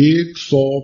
100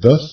10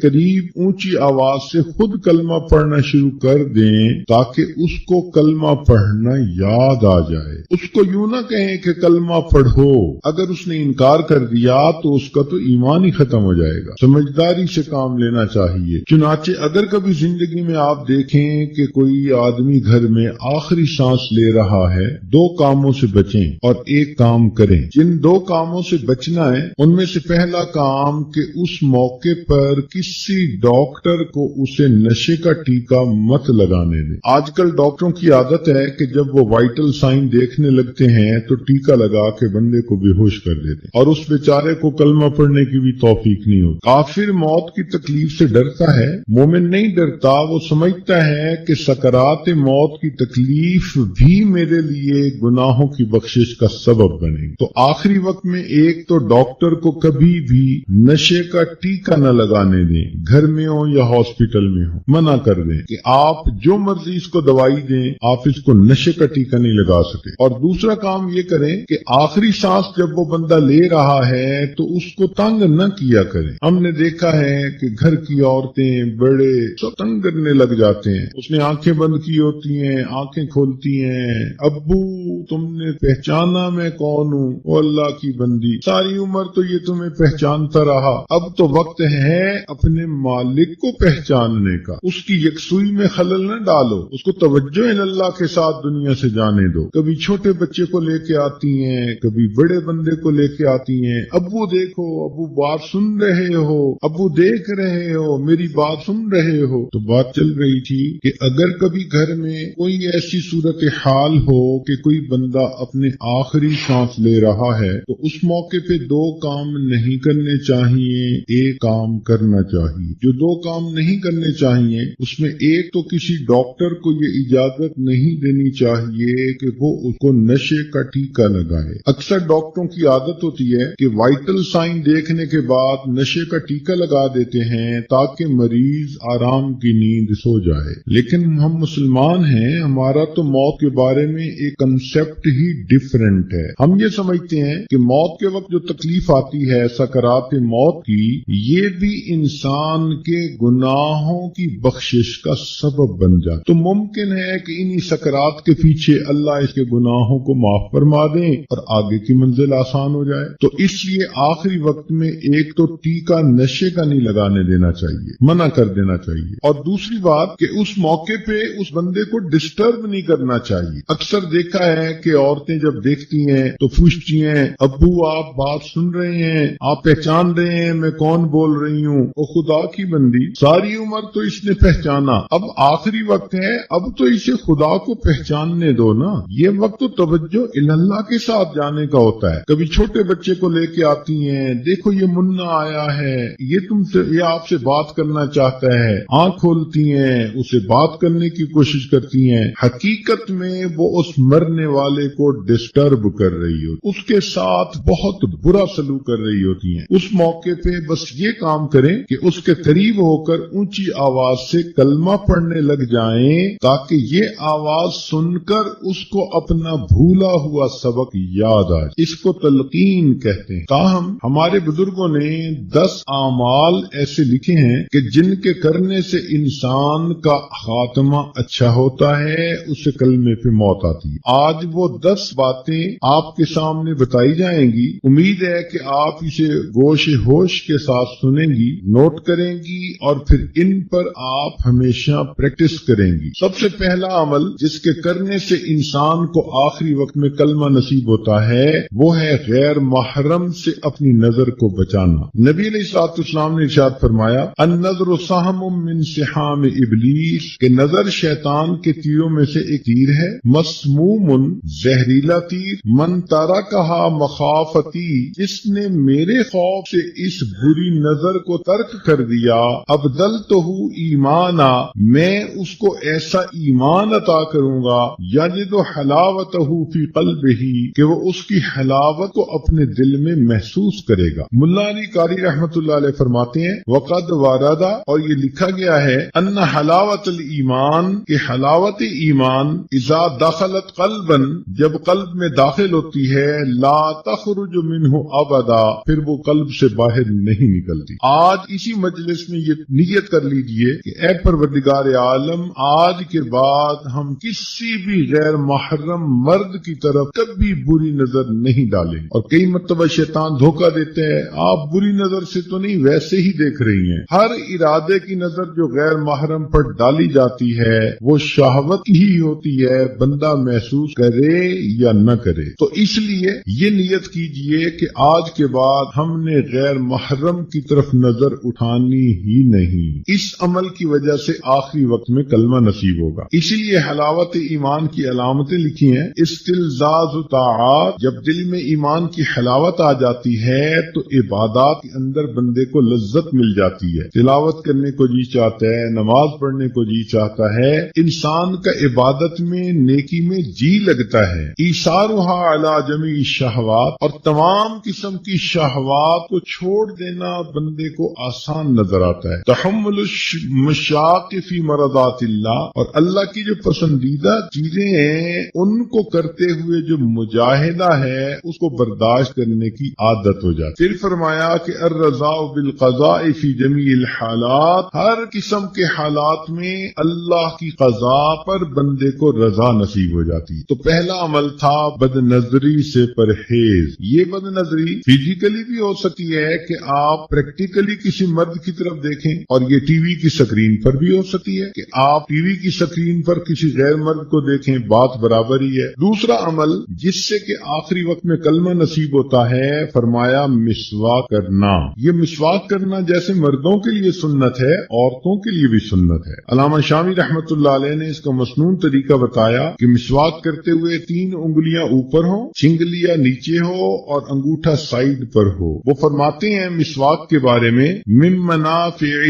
قریب اونچی آواز سے خود کلمہ پڑھنا شروع کر دیں تاکہ اس کو کلمہ پڑھنا یاد آ جائے. اس کو یوں نہ کہیں کہ کلمہ پڑھو، اگر اس نے انکار کر دیا تو اس کا تو ایمان ہی ختم ہو جائے گا. سمجھداری سے کام لینا چاہیے. چنانچہ اگر کبھی زندگی میں آپ دیکھیں کہ کوئی آدمی گھر میں آخری سانس لے رہا ہے، دو کاموں سے بچیں اور ایک کام کریں. جن دو کاموں سے بچنا ہے ان میں سے پہلا کام کہ اس موقع پر کسی ڈاکٹر کو اسے نشے کا ٹیکہ مت لگانے دیں. آج کل ڈاکٹروں کی عادت ہے کہ جب وہ وائٹل سائن دیکھنے لگتے ہیں تو ٹیکہ لگا کے بندے کو بے ہوش کر دیتے اور اس بیچارے کو کلمہ پڑھنے کی بھی توفیق نہیں ہوتی. کافر موت کی تکلیف سے ڈرتا ہے، مومن نہیں ڈرتا. وہ سمجھتا ہے کہ سکرات موت کی تکلیف بھی میرے لیے گناہوں کی بخشش کا سبب بنے گی. تو آخری وقت میں ایک تو ڈاکٹر کو کبھی بھی نشے کا ٹیکہ نہ لگانے دیں، گھر میں ہو یا ہاسپٹل میں ہو. منع کر دیں کہ آپ جو مرضی اس کو دوائی دیں، آپ اس کو نشے کا ٹیکہ نہیں لگا سکتے. اور دوسرا کام یہ کریں کہ آخری سانس جب وہ بندہ لے رہا ہے تو اس کو تنگ نہ کیا کریں. ہم نے دیکھا ہے کہ گھر کی عورتیں بڑے سب تنگ کرنے لگ جاتے ہیں. اس نے آنکھیں بند کی ہوتی ہیں، آنکھیں کھولتی ہیں، ابو تم نے پہچانا میں کون ہوں؟ او اللہ کی بندی، ساری عمر تو یہ تمہیں پہچانتا رہا، اب تو وقت ہے اپنے مالک کو پہچاننے کا. اس کی یکسوئی میں خلل نہ ڈالو، اس کو توجہ اللہ کے ساتھ دنیا سے جانے دو. کبھی چھوٹے بچے کو لے کے آتی ہیں، کبھی بڑے بندے کو لے کے آتی ہیں. ابو دیکھو، ابو بات سن رہے ہو، ابو دیکھ رہے ہو، میری بات سن رہے ہو. تو بات چل رہی تھی کہ اگر کبھی گھر میں کوئی ایسی صورتحال ہو کہ کوئی بندہ اپنے آخری سانس لے رہا ہے تو اس موقع پہ دو کام نہیں کرنے چاہیے، ایک کام کرنا چاہیے. جو دو کام نہیں کرنے چاہیے اس میں ایک تو کسی ڈاکٹر کو یہ اجازت نہیں دینی چاہیے کہ وہ اس کو نشے کا ٹیکہ لگائے. اکثر ڈاکٹروں کی عادت ہوتی ہے کہ وائٹل سائن دیکھنے کے بعد نشے کا ٹیکہ لگا دیتے ہیں تاکہ مریض آرام کی نیند سو جائے. لیکن ہم مسلمان ہیں، ہمارا تو موت کے بارے میں ایک کنسپٹ ہی ڈیفرنٹ ہے. ہم یہ سمجھتے ہیں کہ موت کے وقت جو تکلیف آتی ہے سکرات موت کی، یہ بھی انسان کے گناہوں کی بخشش کا سبب بن جائے. تو ممکن ہے کہ انہی سکرات کے پیچھے اللہ اس کے گناہوں کو معاف فرما دیں اور آگے کی منزل آسان ہو جائے. تو اس لیے آخری وقت میں ایک تو ٹیکہ نشے کا نہیں لگانے دینا چاہیے، منع کر دینا چاہیے. اور دوسری بات کہ اس موقع پہ اس بندے کو ڈسٹرب نہیں کرنا چاہیے. اکثر دیکھا ہے کہ عورتیں جب دیکھتی ہیں تو پوچھتی ہیں ابو آپ بات سن رہے ہیں، آپ پہچان رہے ہیں میں کون بول رہی ہوں؟ او خدا کی بندی، ساری عمر تو اس نے پہچانا، اب آخری وقت ہے، اب تو اسے خدا کو پہچاننے دو نا. یہ وقت تو توجہ اللہ کے ساتھ جانے کا ہوتا ہے. کبھی چھوٹے بچے کو لے کے آتی ہیں، دیکھو یہ منا آیا ہے، یہ آپ سے بات کرنا چاہتا ہے. آنکھ کھولتی ہیں، اسے بات کرنے کی کوشش کرتی ہیں. حقیقت میں وہ اس مرنے والے کو ڈسٹرب کر رہی ہوتی، اس کے ساتھ بہت برا سلوک کر رہی ہوتی ہیں. اس موقع پہ بس یہ کام کریں کہ اس کے قریب ہو کر اونچی آواز سے کلمہ پڑھنے لگ جائیں تاکہ یہ آواز سن کر اس کو اپنا بھولا ہوا سبق یاد آئے. اس کو تلقین کہتے ہیں. تاہم ہمارے بزرگوں نے 10 اعمال ایسے لکھے ہیں کہ جن کے کرنے سے انسان کا خاتمہ اچھا ہوتا ہے، اسے کلمے پہ موت آتی ہے. آج وہ 10 باتیں آپ کے سامنے بتائی جائیں گی. امید ہے کہ آپ اسے گوش ہوش کے ساتھ سنیں گی، نوٹ کریں گی اور پھر ان پر آپ ہمیشہ پریکٹس کریں گی. سب سے پہلا عمل جس کے کرنے سے انسان کو آخری وقت میں کلمہ نصیب ہوتا ہے وہ ہے غیر محرم سے اپنی نظر کو بچانا. نبی علیہ الصلوۃ والسلام نے ارشاد فرمایا النظر سہم من سہام ابلیس، کہ نظر شیطان کے تیروں میں سے ایک تیر ہے. مسموم، زہریلا تیر. من ترکھا مخافتی، جس نے میرے خوف سے اس بری نظر کو ترک کر دیا. ابدلتہ ایمانا، میں اس کو ایسا ایمان عطا کروں گا یجد حلاوتہ فی قلبہ، کہ وہ اس کی حلاوت کو اپنے دل میں محسوس کرے گا. ملا علی قاری رحمۃ اللہ علیہ فرماتے ہیں وقد واردا، اور یہ لکھا گیا ہے ان حلاوت الایمان، کہ حلاوت ایمان اذا دخلت قلبا، جب قلب میں داخل ہوتی ہے لا تخرج منہ ابدا، پھر وہ قلب سے باہر نہیں نکلتی۔ آج اسی مجلس میں یہ نیت کر لیجئے کہ اے پروردگار عالم، آج کے بعد ہم کسی بھی غیر محرم مرد کی طرف کبھی بری نظر نہیں ڈالیں۔ اور کئی مرتبہ شیطان دھوکہ دیتے ہیں، آپ بری نظر سے تو نہیں، ویسے ہی دیکھ رہی ہیں۔ ہر ارادے کی نظر جو غیر محرم پر ڈالی جاتی ہے وہ شہوت ہی ہوتی ہے، بندہ محسوس کرے یا نہ کرے۔ تو اس لیے یہ نیت کیجئے کہ آج کے بعد ہم نے غیر محرم کی طرف نظر اٹھانی ہی نہیں۔ اس عمل کی وجہ سے آخری وقت میں کلمہ نصیب ہوگا۔ اسی لیے حلاوت ایمان کی علامتیں لکھی ہیں، استلذاذ طاعات، جب دل میں ایمان کی حلاوت آ جاتی ہے تو عبادات کے اندر بندے کو لذت مل جاتی ہے، تلاوت کرنے کو جی چاہتا ہے، نماز پڑھنے کو جی چاہتا ہے، انسان کا عبادت میں نیکی میں جی لگتا ہے۔ ایثارھا علی جمیع الشہوات، اور تمام قسم کی شہوات کو چھوڑ دینا بندے کو آسان نظر آتا ہے۔ تحمل المشاق فی مرضات اللہ، اور اللہ کی جو پسندیدہ چیزیں ہیں ان کو کرتے ہوئے جو مجاہدہ ہے اس کو برداشت کرنے کی عادت ہو جاتی۔ پھر فرمایا کہ الرضا بالقضاء فی جمیع الحالات، ہر قسم کے حالات میں اللہ کی قضا پر بندے کو رضا نصیب ہو جاتی۔ تو پہلا عمل تھا بد نظری سے پرہیز۔ یہ بد نظری فزیکلی بھی ہو سکتی ہے کہ آپ پریکٹیکلی کسی مرد کی طرف دیکھیں، اور یہ ٹی وی کی سکرین پر بھی ہو سکتی ہے کہ آپ ٹی وی کی سکرین پر کسی غیر مرد کو دیکھیں، بات برابر ہی ہے۔ دوسرا عمل جس سے کہ آخری وقت میں کلمہ نصیب ہوتا ہے، فرمایا مسواک کرنا۔ یہ مسواک کرنا جیسے مردوں کے لیے سنت ہے، عورتوں کے لیے بھی سنت ہے۔ علامہ شامی رحمت اللہ علیہ نے اس کا مسنون طریقہ بتایا کہ مسواک کرتے ہوئے 3 انگلیاں اوپر ہوں، چنگلیاں نیچے ہو اور انگوٹھا سائیڈ پر ہو۔ وہ فرماتے ہیں مسواک کے بارے میں، من منافعہ،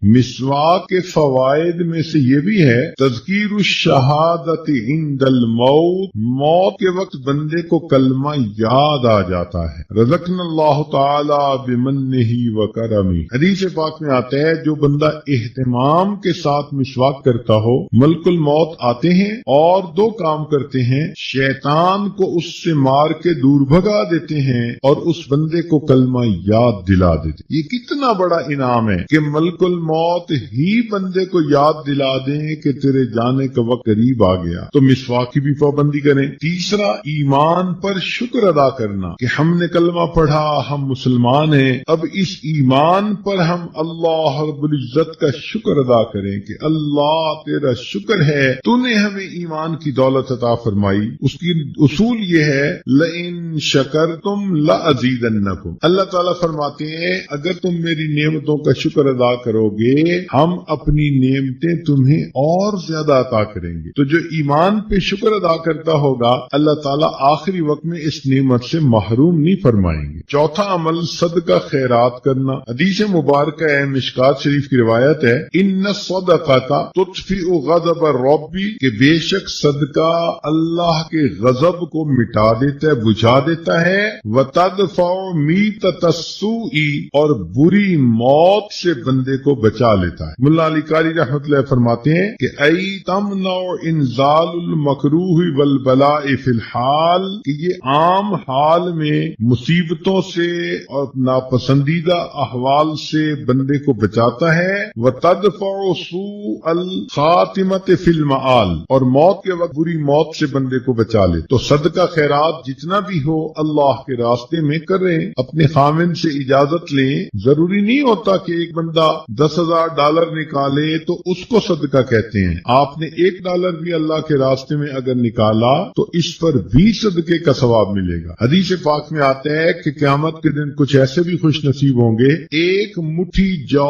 مسواک کے فوائد میں سے یہ بھی ہے تذکیر الشہادت عند الموت، موت کے وقت بندے کو کلمہ یاد آ جاتا ہے۔ رزقنا اللہ تعالی بمنہ وکرمہ، حدیث پاک میں آتا ہے جو بندہ اہتمام کے ساتھ مسواک کرتا ہو، ملک الموت آتے ہیں اور 2 کام کرتے ہیں، شیطان کو اس سے مار کے دور بھگا دیتے ہیں اور اس بندے کو کلمہ یاد دلا دیتے۔ یہ کتنا بڑا انعام ہے کہ ملک الموت ہی بندے کو یاد دلا دیں کہ تیرے جانے کا وقت قریب آ گیا۔ تو مسواک کی بھی پابندی کریں۔ تیسرا، ایمان پر شکر ادا کرنا کہ ہم نے کلمہ پڑھا، ہم مسلمان ہیں، اب اس ایمان پر ہم اللہ رب العزت کا شکر ادا کریں کہ اللہ تیرا شکر ہے تو نے ہمیں ایمان کی دولت عطا فرمائی۔ اس کی اصول یہ ہے لئن شکرتم لازیدنکم، اللہ تعالیٰ فرماتے ہیں اگر تم میری نعمتوں کا شکر ادا کرو گے ہم اپنی نعمتیں تمہیں اور زیادہ عطا کریں گے۔ تو جو ایمان پہ شکر ادا کرتا ہوگا اللہ تعالیٰ آخری وقت میں اس نعمت سے محروم نہیں فرمائیں گے۔ چوتھا عمل صدقہ خیرات کرنا۔ حدیث مبارکہ ہے، مشکات شریف کی روایت ہے، ان الصدقۃ تطفئ غضب الرب، کہ بے شک صدقہ اللہ کے غضب کو مٹا دیتا ہے، بجھا دیتا ہے، وتدفع میتۃ السوء، اور بری موت سے بندے کو بچا لیتا ہے۔ ملا علی قاری رحمۃ اللہ فرماتے ہیں کہ ای تمنع انزال المکروہ والبلاء فی الحال، کہ یہ عام حال میں مصیبتوں سے اور ناپسندیدہ احوال سے بندے کو بچاتا ہے، وتدفع سوء الخاتمۃ فی المآل، اور موت کے وقت بری موت سے بندے کو بچا لے۔ تو صدقہ خیرات جتنا بھی ہو اللہ کے راستے میں کریں، اپنے خامن سے اجازت لیں۔ ضروری نہیں ہوتا کہ ایک بندہ $10,000 نکالے تو اس کو صدقہ کہتے ہیں۔ آپ نے $1 بھی اللہ کے راستے میں اگر نکالا تو اس پر بھی صدقے کا ثواب ملے گا۔ حدیث پاک میں آتا ہے کہ قیامت کے دن کچھ ایسے بھی خوش نصیب ہوں گے، ایک مٹھی جو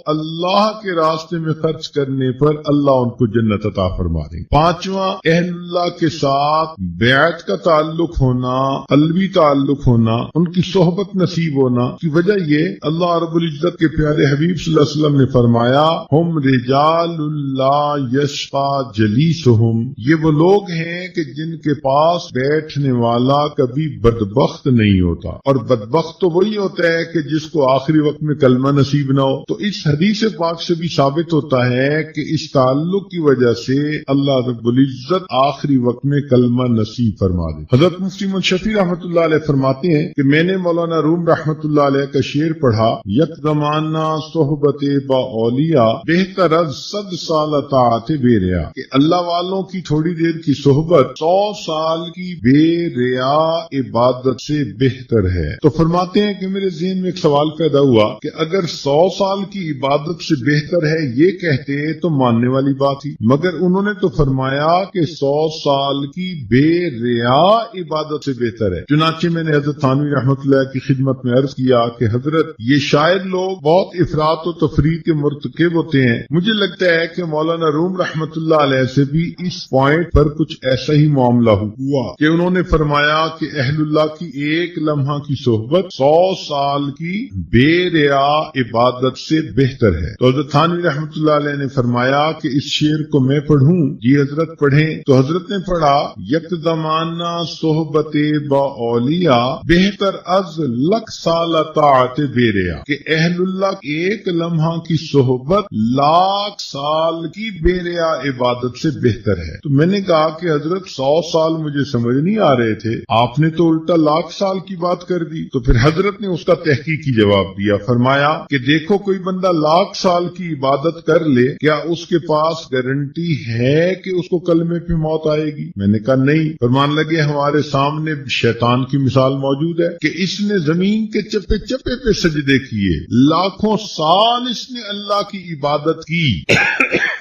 اللہ کے راستے میں خرچ کرنے پر اللہ ان کو جنت عطا فرما دیں گے۔ پانچواں، اہل اللہ کے ساتھ بیعت کا تعلق ہونا، قلبی تعلق ہونا، ان کی صحبت نصیب ہونا کی وجہ یہ اللہ رب العزت کے پیارے حبیب صلی اللہ علیہ وسلم نے فرمایا ہم رجال اللہ یشقى جلیسہم، یہ وہ لوگ ہیں کہ جن کے پاس بیٹھنے والا کبھی بدبخت نہیں ہوتا، اور بدبخت تو وہی ہوتا ہے کہ جس کو آخری وقت میں کلمہ نصیب نہ ہو۔ تو اس حدیث پاک سے بھی ثابت ہوتا ہے کہ اس تعلق کی وجہ سے اللہ رب العزت آخری وقت میں کلمہ نصیب فرما دے۔ حضرت مفتی محمد شفیع رحمۃ اللہ علیہ فرماتے ہیں کہ میں نے مولانا روم رحمت اللہ علیہ کا شعر پڑھا، یک زمانہ صحبت با اولیاء بہتر از 100 سال اطاعت بے ریا، کہ اللہ والوں کی تھوڑی دیر کی صحبت 100 سال کی بے ریا عبادت سے بہتر ہے۔ تو فرماتے ہیں کہ میرے ذہن میں ایک سوال پیدا ہوا کہ اگر 100 سال کی عبادت سے بہتر ہے یہ کہتے تو ماننے والی بات ہی، مگر انہوں نے تو فرمایا کہ 100 سال کی بے ریا عبادت سے بہتر ہے۔ چنانچہ میں نے حضرت تھانوی رحمت اللہ کی خدمت میں عرض کیا کہ حضرت یہ شاید لوگ بہت افراط و تفریط کے مرتکب ہوتے ہیں، مجھے لگتا ہے کہ مولانا روم رحمت اللہ علیہ سے بھی اس پوائنٹ پر کچھ ایسا ہی معاملہ ہوا کہ انہوں نے فرمایا کہ اہل اللہ کی ایک لمحہ کی صحبت 100 سال کی بے ریا عبادت سے بہتر ہے۔ تو حضرت تھانوی رحمت اللہ علیہ نے فرمایا کہ اس شعر کو میں پڑھوں؟ جی حضرت پڑھیں۔ تو حضرت نے پڑھا، یک زمانہ صحبت با اولیاء بہتر از 100 سال اطاعت بے ریا، کہ اہل اللہ کی ایک لمحہ کی صحبت 100 سال کی بے ریا عبادت سے بہتر ہے۔ تو میں نے کہا کہ حضرت 100 سال مجھے سمجھ نہیں آ رہے تھے، آپ نے تو الٹا 100 سال کی بات کر دی۔ تو پھر حضرت نے اس کا تحقیقی جواب دیا، فرمایا کہ دیکھو کوئی بندہ 100 سال کی عبادت کر لے، کیا اس کے پاس گارنٹی ہے کہ اس کو کلمے پہ موت آئے گی؟ میں نے کہا نہیں۔ فرمان لگے ہمارے سامنے شیطان کی مثال موجود ہے کہ اس نے زمین کے چپے چپے پہ سجدے کیے، لاکھوں سال اس نے اللہ کی عبادت کی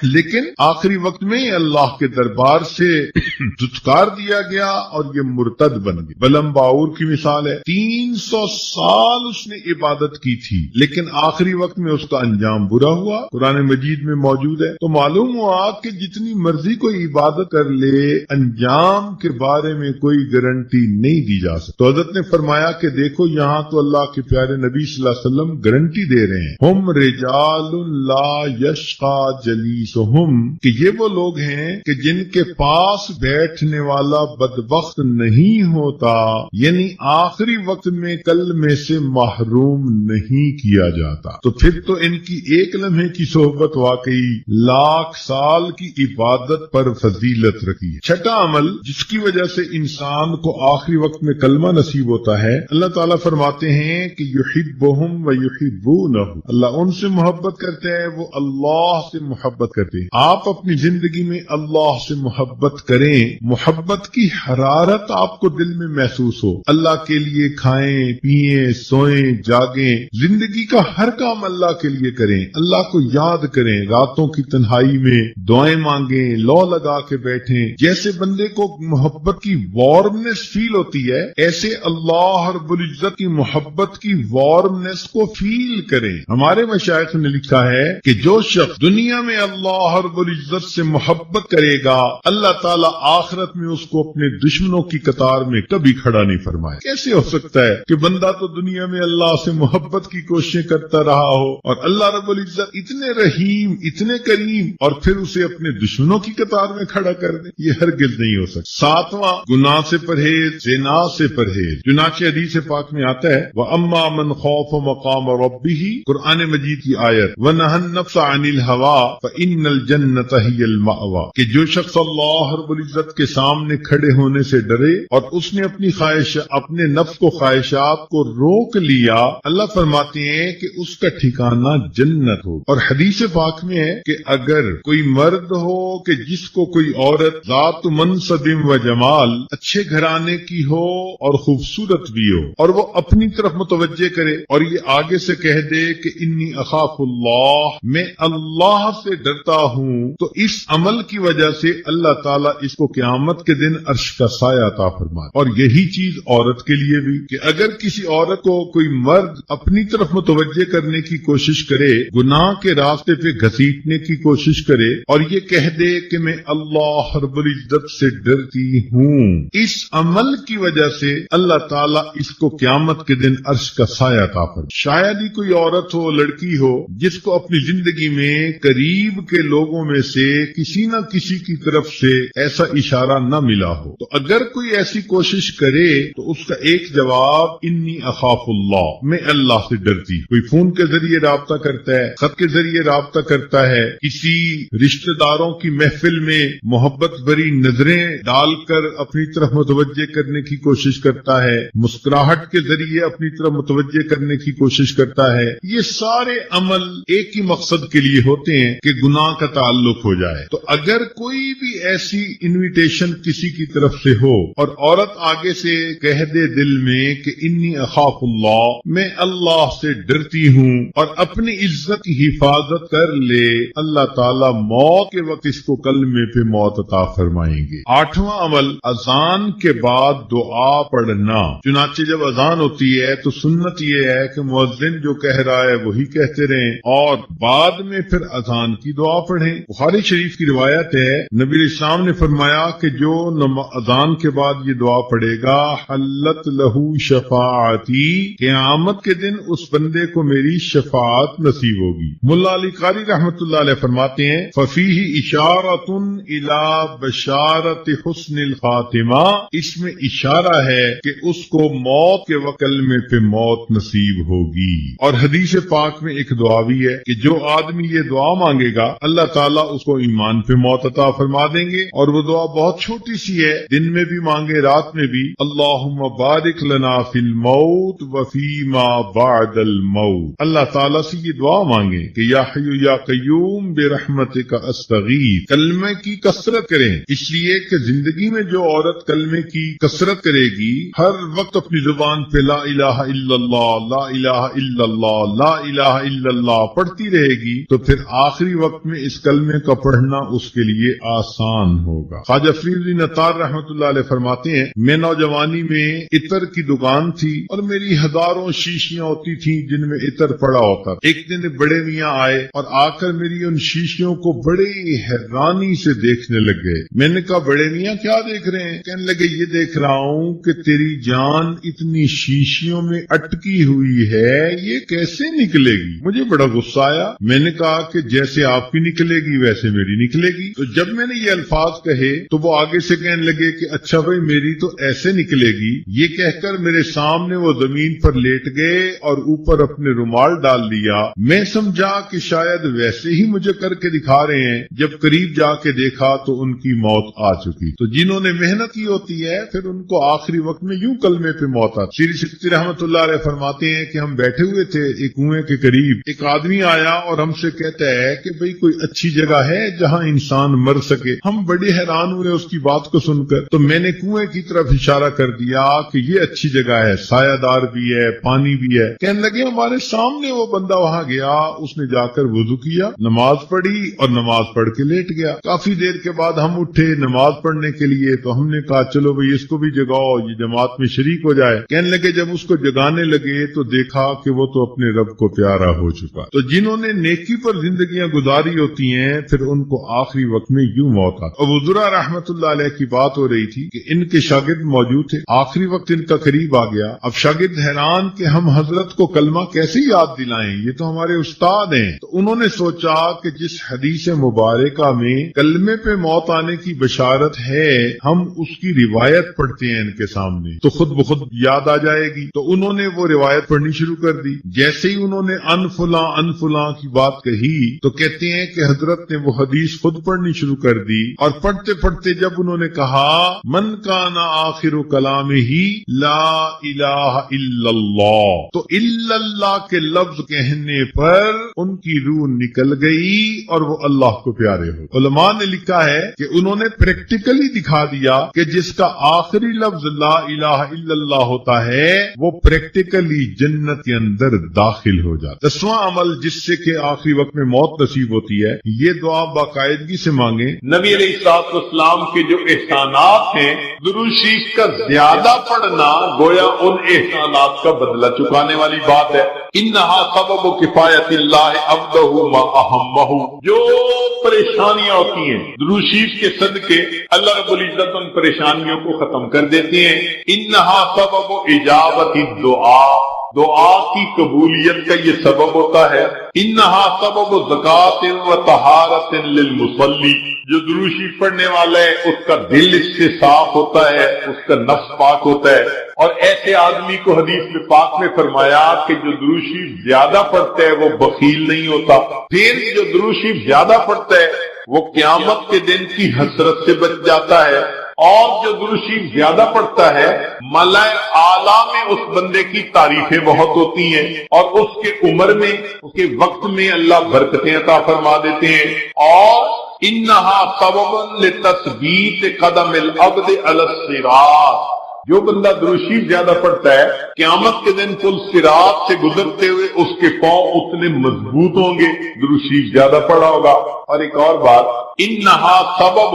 لیکن آخری وقت میں اللہ کے دربار سے دھتکار دیا گیا اور یہ مرتد بن گیا۔ بلم باور کی مثال ہے، 300 سال اس نے عبادت کی تھی لیکن آخری وقت میں اس کا انجام برا ہوا، قرآن مجید میں موجود ہے۔ تو معلوم ہوا کہ جتنی مرضی کوئی عبادت کر لے، انجام کے بارے میں کوئی گارنٹی نہیں دی جا سکتی۔ تو حضرت نے فرمایا کہ دیکھو یہاں تو اللہ کے پیارے نبی صلی اللہ علیہ وسلم گارنٹی دے رہے ہیں، ہم رجال لا یشقى جلیسہم، کہ یہ وہ لوگ ہیں کہ جن کے پاس بیٹھنے والا بدبخت نہیں ہوتا، یعنی آخری وقت میں کلمے سے محروم نہیں کیا جاتا۔ تو پھر تو ان کی ایک لمحے کی صحبت واقعی 100 سال کی عبادت پر فضیلت رکھی ہے۔ چھٹا عمل جس کی وجہ سے انسان کو آخری وقت میں کلمہ نصیب ہوتا ہے، اللہ تعالیٰ فرماتے ہیں کہ یحبہم و یحبونہ، اللہ ان سے محبت کرتے ہیں، وہ اللہ سے محبت کرتے ہیں۔ آپ اپنی زندگی میں اللہ سے محبت کریں، محبت کی حرارت آپ کو دل میں محسوس ہو، اللہ کے لیے کھائیں پیئیں سوئیں جاگیں، زندگی کا ہر کام اللہ کے لیے کریں، اللہ کو یاد کریں، راتوں کی تنہائی میں دعائیں مانگیں، لو لگا کے بیٹھیں۔ جیسے بندے کو محبت کی وارمنس فیل ہوتی ہے، ایسے اللہ رب العزت کی محبت کی وارمنس کو فیل کریں۔ ہمارے مشائخ نے لکھا ہے کہ جو شخص دنیا میں اللہ رب العزت سے محبت کرے گا، اللہ تعالیٰ آخرت میں اس کو اپنے دشمنوں کی قطار میں کبھی کھڑا نہیں فرمائے۔ کیسے ہو سکتا ہے کہ بندہ تو دنیا میں اللہ سے محبت کی کوششیں کرتا رہا ہو اور اللہ رب العزت اتنے رحیم اتنے کریم اور پھر اسے اپنے دشمنوں کی قطار میں کھڑا کر دے؟ یہ ہرگز نہیں ہو سکتا۔ 7واں، گناہ سے پرہیز، زنا سے پرہیز۔ چنانچہ حدیث پاک میں آتا ہے وَأَمَّا مَنْ خَافَ مَقَامَ رَبِّهِ، قرآن مجید کی آیت، وَنَهَى النَّفْسَ عَنِ الْهَوَىٰ فَإِنَّ الْجَنَّةَ هِيَ الْمَأْوَىٰ، کہ جو شخص اللہ رب العزت کے سامنے کھڑے ہونے سے ڈرے اور اس نے اپنے نفس کو خواہشات کو روک لیا، اللہ فرماتے ہیں کہ اس کا ٹھکانہ جنت ہو۔ اور حدیث پاک میں ہے کہ اگر کوئی مرد ہو کہ جس کو کوئی عورت ذات منصب و جمال، اچھے گھرانے کی ہو اور خوبصورت بھی ہو، اور وہ اپنی طرف متوجہ کرے اور یہ آگے سے کہہ دے کہ انی اخاف اللہ، میں اللہ سے ڈرتا ہوں، تو اس عمل کی وجہ سے اللہ تعالیٰ اس کو قیامت کے دن عرش کا سایہ عطا فرمائے۔ اور یہی چیز عورت کے لیے بھی، کہ اگر کسی عورت کو کوئی مرد اپنی طرف متوجہ کرنے کی کوشش کرے، گناہ کے راستے پہ گھسیٹنے کی کوشش کرے اور یہ کہہ دے کہ میں اللہ رب العزت سے ڈرتی ہوں، اس عمل کی وجہ سے اللہ تعالیٰ اس کو قیامت کے دن عرش کا سایہ عطا فرمائے۔ شاید ہی کوئی عورت ہو، لڑکی ہو، جس کو اپنی زندگی میں قریب کے لوگوں میں سے کسی نہ کسی کی طرف سے ایسا اشارہ نہ ملا ہو، تو اگر کوئی ایسی کوشش کرے تو اس کا ایک جواب انی اخاف اللہ، میں اللہ سے ڈرتی۔ کوئی فون کے ذریعے رابطہ کرتا ہے، خط کے ذریعے رابطہ کرتا ہے، کسی رشتہ داروں کی محفل میں محبت بھری نظریں ڈال کر اپنی طرف متوجہ کرنے کی کوشش کرتا ہے، مسکراہٹ کے ذریعے اپنی طرف متوجہ کرنے کی کوشش کرتا ہے، یہ سارے عمل ایک ہی مقصد کے لیے ہوتے ہیں کہ گناہ کا تعلق ہو جائے۔ تو اگر کوئی بھی ایسی انویٹیشن کسی کی طرف سے ہو اور عورت آگے سے کہہ دے دل میں کہ انی اخاف اللہ، میں اللہ سے ڈرتی ہوں، اور اپنی عزت کی حفاظت کر لے، اللہ تعالی موت کے وقت اس کو کلمے پہ موت عطا فرمائیں گے۔ 8واں عمل اذان کے بعد دعا پڑھنا۔ چنانچہ جب اذان ہوتی ہے تو سنت یہ ہے کہ مؤذن جو کہہ رہا ہے وہی کہتے رہیں اور بعد میں پھر اذان کی دعا پڑھیں۔ بخاری شریف کی روایت ہے، نبی اسلام نے فرمایا کہ جو اذان کے بعد یہ دعا پڑھے گا، حلت لہو شفاعتی، قیامت کے دن اس بندے کو میری شفاعت نصیب ہوگی۔ ملا علی قاری رحمۃ اللہ علیہ فرماتے ہیں، ففیہ اشارۃ الی بشارۃ حسن الخاتمہ، اس میں اشارہ ہے کہ اس کو موت کے وقت کلمے پہ موت نصیب ہوگی۔ اور حدیث پاک میں ایک دعا بھی ہے کہ جو آدمی یہ دعا مانگے گا اللہ تعالیٰ اس کو ایمان پہ موت عطا فرما دیں گے، اور وہ دعا بہت چھوٹی سی ہے، دن میں بھی مانگے رات میں بھی، اللہم بارک لنا فی الموت وفی ما بعد الموت، اللہ تعالیٰ سے یہ دعا مانگے کہ یا حی یا قیوم برحمتک استغیث، کلمے کی کثرت کریں، اس لیے کہ زندگی میں جو عورت کلمے کی کثرت کرے گی، ہر وقت اپنی زبان پہ لا الہ الا اللہ، لا الہ الا اللہ، لا الہ الا اللہ پڑھتی رہے گی، تو پھر آخری وقت میں اس کلمے کا پڑھنا اس کے لیے آسان ہوگا۔ خواجہ فرید بن عطار رحمۃ اللہ علیہ فرماتے ہیں، میں نوجوانی میں عطر کی دکان تھی اور میری ہزاروں شیشیاں ہوتی تھیں جن میں عطر پڑا ہوتا۔ ایک دن بڑے میاں آئے اور آ کر میری ان شیشیوں کو بڑی حیرانی سے دیکھنے لگ گئے۔ میں نے کہا بڑے میاں کیا دیکھ رہے ہیں؟ کہنے لگے یہ دیکھ رہا ہوں کہ تیری جان اتنی شیشیوں میں اٹکی ہوئی ہے، یہ کیسے نکلے گی؟ مجھے بڑا غصہ آیا، میں نے کہا کہ جیسے آپ کی نکلے گی ویسے میری نکلے گی۔ تو جب میں نے یہ الفاظ کہے تو وہ آگے سے کہنے لگے کہ اچھا بھائی میری تو ایسے نکلے گی۔ یہ کہہ کر میرے سامنے وہ زمین پر لیٹ گئے اور اوپر اپنے رومال ڈال لیا۔ میں سمجھا کہ شاید ویسے ہی مجھے کر کے دکھا رہے ہیں، جب قریب جا کے دیکھا تو ان کی موت آ چکی۔ تو جنہوں نے محنت کی ہوتی ہے پھر ان کو آخری وقت میں یوں کلمے پہ موت آتی۔ شیری سکتی رحمۃ اللہ علیہ فرماتے ہیں کہ ہم بیٹھے ہوئے تھے ایک کنویں کے قریب، ایک آدمی آیا اور ہم سے کہتا ہے کہ بھئی کوئی اچھی جگہ ہے جہاں انسان مر سکے۔ ہم بڑے حیران ہوئے اس کی بات کو سن کر، تو میں نے کنویں کی طرف اشارہ کر دیا کہ یہ اچھی جگہ ہے، سایہ دار بھی ہے، پانی بھی ہے۔ کہنے لگے ہمارے سامنے وہ بندہ وہاں گیا، اس نے جا کر وضو کیا، نماز پڑھی اور نماز پڑھ کے لیٹ گیا۔ کافی دیر کے بعد ہم اٹھے نماز پڑھنے کے لیے، تو ہم نے کہا چلو بھئی اس کو بھی جگاؤ، یہ جماعت میں شریک ہو جائے۔ کہنے لگے جب اس کو جگانے لگے تو دیکھا کہ وہ تو اپنے رب کو پیارا ہو چکا۔ تو جنہوں نے نیکی پر زندگیاں گزاری ہوتی ہیں پھر ان کو آخری وقت میں یوں موت آتی۔ ابو ذرا رحمۃ اللہ علیہ کی بات ہو رہی تھی کہ ان کے شاگرد موجود تھے، آخری وقت ان کا قریب آ گیا۔ اب شاگرد حیران کہ ہم حضرت کو کلمہ کیسے یاد دلائیں، یہ تو ہمارے استاد ہیں۔ تو انہوں نے سوچا کہ جس حدیث مبارکہ میں کلمے پہ موت آنے کی بشارت ہے ہم اس کی روایت پڑھتے ہیں ان کے سامنے تو خود بخود یاد آ جائے گی۔ تو انہوں نے وہ روایت پڑھنی شروع کر دی۔ جیسے ہی انہوں نے ان فلاں کی بات کہی تو کہتے ہیں کہ حضرت نے وہ حدیث خود پڑھنی شروع کر دی، اور پڑھتے پڑھتے جب انہوں نے کہا من کان آخر کلامہ لا الہ الا اللہ، تو الا اللہ کے لفظ کہنے پر ان کی روح نکل گئی اور وہ اللہ کو پیارے ہو۔ علماء نے لکھا ہے کہ انہوں نے پریکٹیکلی دکھا دیا کہ جس کا آخری لفظ لا الہ الا اللہ ہوتا ہے وہ پریکٹیکلی جنت کے اندر داخل ہو جاتا۔ 10واں عمل جس سے کہ آخری وقت میں موت نصیب ہوتی ہے، یہ دعا باقاعدگی سے مانگیں۔ نبی علیہ الصلوۃ والسلام کے جو احسانات ہیں، درود شریف کا زیادہ پڑھنا گویا ان احسانات کا بدلہ چکانے والی بات ہے۔ انہا سبب کفایت اللہ عبدہ ما اہمہ، جو پریشانیاں ہوتی ہیں درود شریف کے صدقے اللہ رب العزت ان پریشانیوں کو ختم کر دیتے ہیں۔ انہا سبب اجابت الدعاء، دعا کی قبولیت کا یہ سبب ہوتا ہے۔ انہا سبب زکات و طہارت للمصلی، جو درود شریف پڑھنے والا ہے اس کا دل اس سے صاف ہوتا ہے، اس کا نفس پاک ہوتا ہے، اور ایسے آدمی کو حدیث میں پاک میں فرمایا کہ جو درود شریف زیادہ پڑھتا ہے وہ بخیل نہیں ہوتا، پھر جو درود شریف زیادہ پڑھتا ہے وہ قیامت کے دن کی حسرت سے بچ جاتا ہے، اور جو درود شریف زیادہ پڑھتا ہے ملائے اعلیٰ میں اس بندے کی تعریفیں بہت ہوتی ہیں، اور اس کے عمر میں اس کے وقت میں اللہ برکتیں عطا فرما دیتے ہیں۔ اور انہا سبب لتثبیت قدم العبد علی الصراط، جو بندہ درود شریف زیادہ پڑھتا ہے قیامت کے دن پل صراط سے گزرتے ہوئے اس کے پاؤں اتنے مضبوط ہوں گے، درود شریف زیادہ پڑھا ہوگا۔ اور ایک اور بات، انہا سبب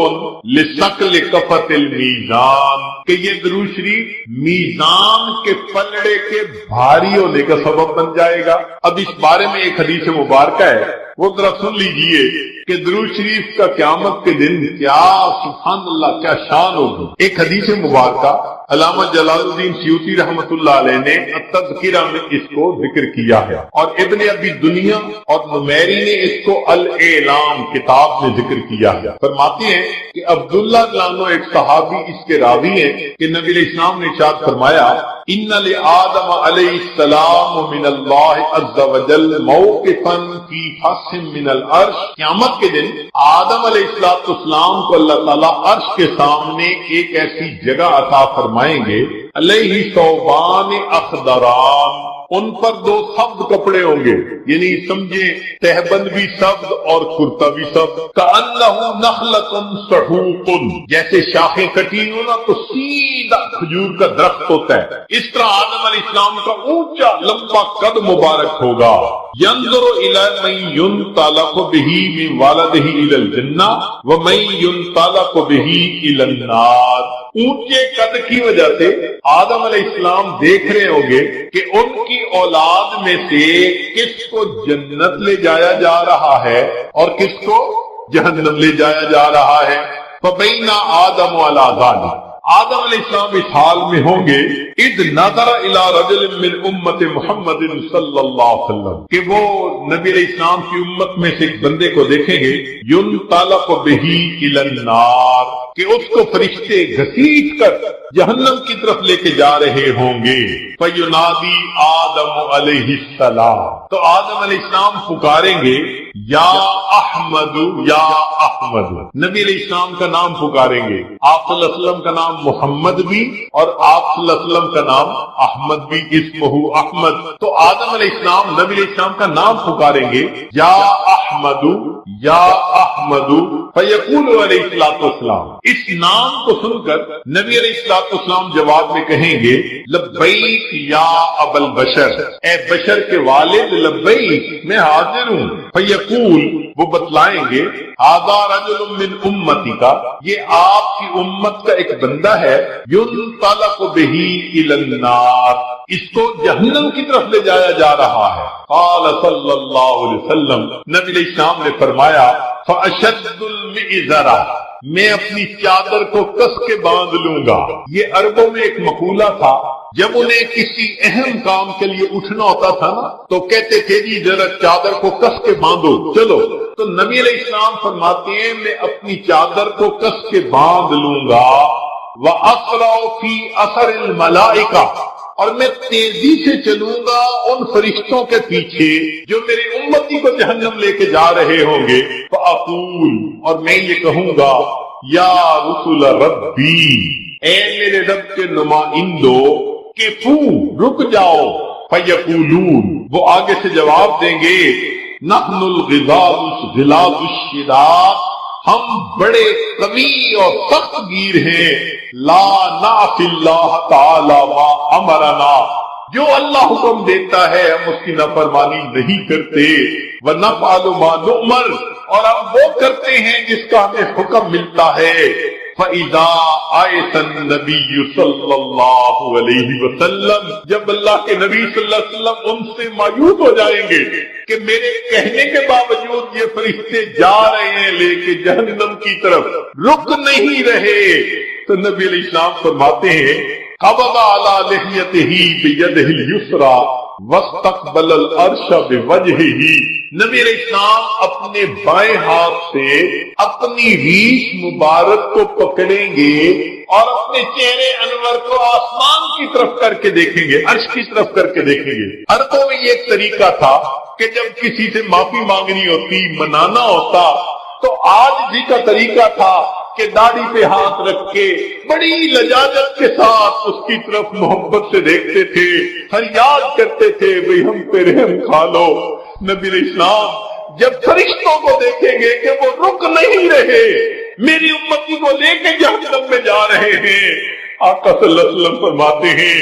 لثقل کفۃ المیزان، کہ یہ درود شریف میزان کے پلڑے کے بھاری ہونے کا سبب بن جائے گا۔ اب اس بارے میں ایک حدیث مبارکہ ہے، وہ ذرا سن لیجئے کہ درود شریف کا قیامت کے دن کیا سبحان اللہ کیا شان ہوگی۔ ایک حدیث مبارکہ علامہ جلال الدین سیوطی رحمۃ اللہ علیہ نے التذکرہ میں اس کو ذکر کیا ہے، اور ابن ابی دنیا اور نمیری نے اس کو الاعلام کتاب میں ذکر کیا ہے۔ فرماتے ہیں کہ عبداللہ لانو ایک صحابی اس کے راوی ہیں کہ نبی علیہ السلام نے ارشاد فرمایا، ان لآدم علیہ السلام من اللہ عز وجل موقفا فی فص من العرش، قیامت کے دن آدم علیہ السلام کو اللہ تعالیٰ عرش کے سامنے ایک ایسی جگہ عطا فرمائیں گے، علیہ ثوبان اخضران، ان پر دو سبز کپڑے ہوں گے، یعنی سمجھیں تہبند بھی سبز اور کرتا بھی سبز، کأنہ نخلۃ صحوق، جیسے شاخیں کٹی ہو نا تو سیدھا کھجور کا درخت ہوتا ہے، اس طرح آدم علیہ السلام کا اونچا لمبا قد مبارک ہوگا۔ ينظر الى من ينطلق به من والده الى الجنہ ومن ينطلق به الى النار، اونچے قد کی وجہ سے آدم علیہ السلام دیکھ رہے ہوں گے کہ ان کی اولاد میں سے کس کو جنت لے جایا جا رہا ہے اور کس کو جہنم لے جایا جا رہا ہے۔ فبین آدم علی ذلک، آدم علیہ السلام اس حال میں ہوں گے، اذ نظر الی رجل من امت محمد صلی اللہ علیہ وسلم، کہ وہ نبی علیہ السلام کی امت میں سے ایک بندے کو دیکھیں گے، ينطلق به الی النار، کہ اس کو فرشتے گھسیٹ کر جہنم کی طرف لے کے جا رہے ہوں گے۔ فینادی آدم علیہ السلام، تو آدم علیہ السلام پکاریں گے، یا احمد یا احمد، نبی علیہ السلام کا نام پکاریں گے، آپ صلی اللہ علیہ وسلم کا نام محمد بھی اور آپ صلی اللہ علیہ وسلم کا نام احمد بھی، اسمہ احمد، تو آدم علیہ السلام نبی علیہ السلام کا نام پکاریں گے، یا احمد یا احمد، فیقول علیہ السلام، اس نام کو سن کر نبی علیہ السلام جواب میں کہیں گے، لبیک یا ابا البشر، اے بشر کے والد، لبیک میں حاضر ہوں۔ فیقول، وہ بتلائیں گے، ھذا رجل من امتی کا، یہ آپ کی امت کا ایک بندہ ہے، ينطلق به الى النار، اس کو جہنم کی طرف لے جایا جا رہا ہے۔ قال صلی اللہ علیہ وسلم، نبی علیہ السلام نے فرمایا، فاشد المئزرہ، میں اپنی چادر کو کس کے باندھ لوں گا۔ یہ عربوں میں ایک مقولہ تھا، جب انہیں کسی اہم کام کے لیے اٹھنا ہوتا تھا نا تو کہتے تھے جی ذرا چادر کو کس کے باندھو چلو، تو نبی علیہ السلام فرماتے ہیں میں اپنی چادر کو کس کے باندھ لوں گا، وَأَسْرَعُ فِي أَثَرِ الْمَلَائِكَةِ، اور میں تیزی سے چلوں گا ان فرشتوں کے پیچھے جو میری امتی کو جہنم لے کے جا رہے ہوں گے۔ فَأَقُولُ، اور میں یہ کہوں گا، یا رسول ربی، اے میرے رب کے نمائندو، کفو، رک جاؤ۔ فیقولون، وہ آگے سے جواب دیں گے، نحن الغلاظ الشداد، ہم بڑے قوی اور سخت گیر ہیں، لا نعصی اللہ تعالی ما امرنا، جو اللہ حکم دیتا ہے ہم اس کی نافرمانی نہیں کرتے، ونفعل ما نؤمر، اور ہم وہ کرتے ہیں جس کا ہمیں حکم ملتا ہے۔ فَإِذَا آیَتَ النَّبِيُّ صلی اللہ علیہ وسلم، جب اللہ کے نبی صلی اللہ علیہ وسلم ان سے مایوس ہو جائیں گے کہ میرے کہنے کے باوجود یہ فرشتے جا رہے ہیں لے کے جہنم کی طرف، رک نہیں رہے، تو نبی علیہ السلام فرماتے ہیں، قبض علی لحیتہ بیدہ الیسریٰ، وَاسْتَقْبَلَ الْعَرْشَ بِوَجْهِهِ، نبی علیہ السلام اپنے بائیں ہاتھ سے اپنی ریش مبارک کو پکڑیں گے اور اپنے چہرے انور کو آسمان کی طرف کر کے دیکھیں گے، عرش کی طرف کر کے دیکھیں گے۔ عربوں میں یہ ایک طریقہ تھا کہ جب کسی سے معافی مانگنی ہوتی، منانا ہوتا، تو آج جی کا طریقہ تھا کہ داڑھی پہ ہاتھ رکھ کے بڑی لجاجت کے ساتھ اس کی طرف محبت سے دیکھتے تھے، فریاد کرتے تھے بھئی ہم پہ رحم کھا لو۔ نبی علیہ السلام جب فرشتوں کو دیکھیں گے کہ وہ رک نہیں رہے، میری امتی کو لے کے جہنم میں جا رہے ہیں، آقا صلی اللہ علیہ وسلم فرماتے ہیں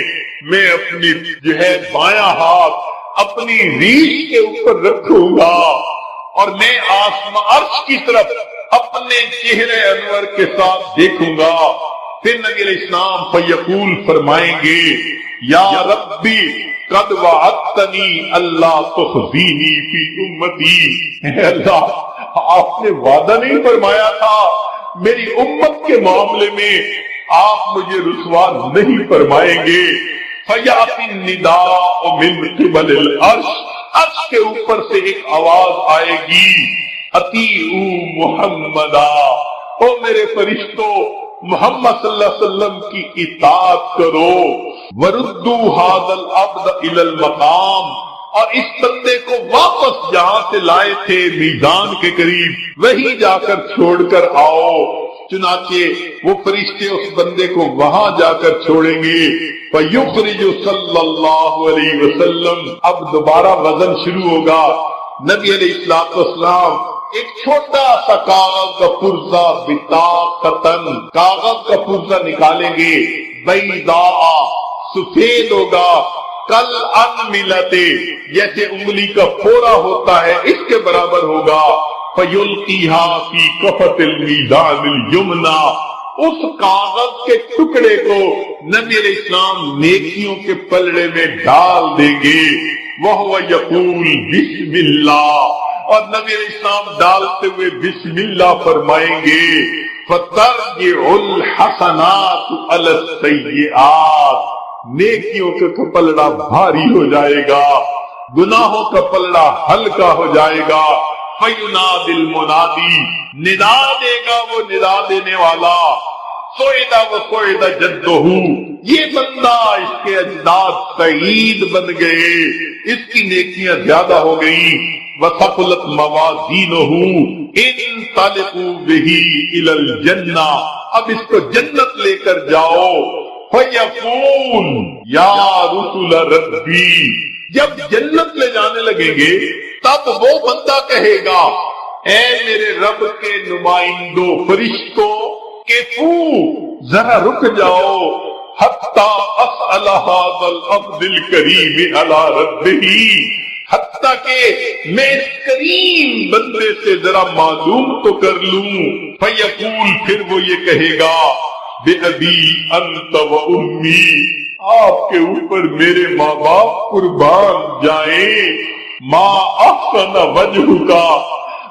میں اپنی جو ہے بایاں ہاتھ اپنی ریش کے اوپر رکھوں گا اور میں آسمان عرش کی طرف اپنے چہرے انور کے ساتھ دیکھوں گا۔ پھر نبی علیہ السلام فیقول فرمائیں گے یا ربی قد وعدتنی اللہ تخزینی فی امتی، اے اللہ آپ نے وعدہ نہیں فرمایا تھا میری امت کے معاملے میں آپ مجھے رسوا نہیں فرمائیں گے۔ فیاتی النداء من قبل العرش، عرش کے اوپر سے ایک آواز آئے گی اطیعوا محمدا، او میرے فرشتوں محمد صلی اللہ علیہ وسلم کی اطاعت کرو، وردوا ھذا العبد الی المقام، اور اس بندے کو واپس جہاں سے لائے تھے میدان کے قریب وہی جا کر چھوڑ کر آؤ۔ چنانچہ وہ فرشتے اس بندے کو وہاں جا کر چھوڑیں گے، فیخرج صلی اللہ علیہ وسلم، اب دوبارہ وزن شروع ہوگا۔ نبی علیہ السلام ایک چھوٹا سا کاغذ کا پرزہ بطاقتن، کاغذ کا پرزہ نکالیں گے، بیضاء، سفید ہوگا، کل انملتے، جیسے انگلی کا پھوڑا ہوتا ہے اس کے برابر ہوگا، فیلقیھا فی کفۃ المیزان الیمنی، اس کاغذ کے ٹکڑے کو نبی علیہ السلام نیکیوں کے پلڑے میں ڈال دیں گے، وہو یقول بسم اللہ، اور نبی علیہ السلام ڈالتے ہوئے بسم اللہ فرمائیں گے، فترجع الحسنات علی السیئات، نیکیوں کا پلڑا بھاری ہو جائے گا، گناہوں کا پلڑا ہلکا ہو جائے گا۔ فینادی المنادی، ندا دے گا وہ ندا دینے والا، سوئدہ و سوئدہ جدہ، یہ بندہ اس کے اجداد سعید بن گئے، اس کی نیکیاں زیادہ ہو گئیں، وثقلت موازینہ، انطلقوا بہ الی الجنہ، اب اس کو جنت لے کر جاؤ۔ فیقول یا رسول ربی، جب جنت لے جانے لگیں گے تب وہ بندہ کہے گا اے میرے رب کے نمائندوں فرشتوں کہ ذرا رک جاؤ، حتی اسأل ھذا العبد الکریم علی ربہ، حتیٰ کہ میں اس کریم بندے سے ذرا معلوم تو کر لوں۔ فیقول، پھر وہ یہ کہے گا بِأَبِي أَنْتَ وَأُمِّي، آپ کے اوپر میرے ماں باپ قربان جائیں، ما احسن وجہک،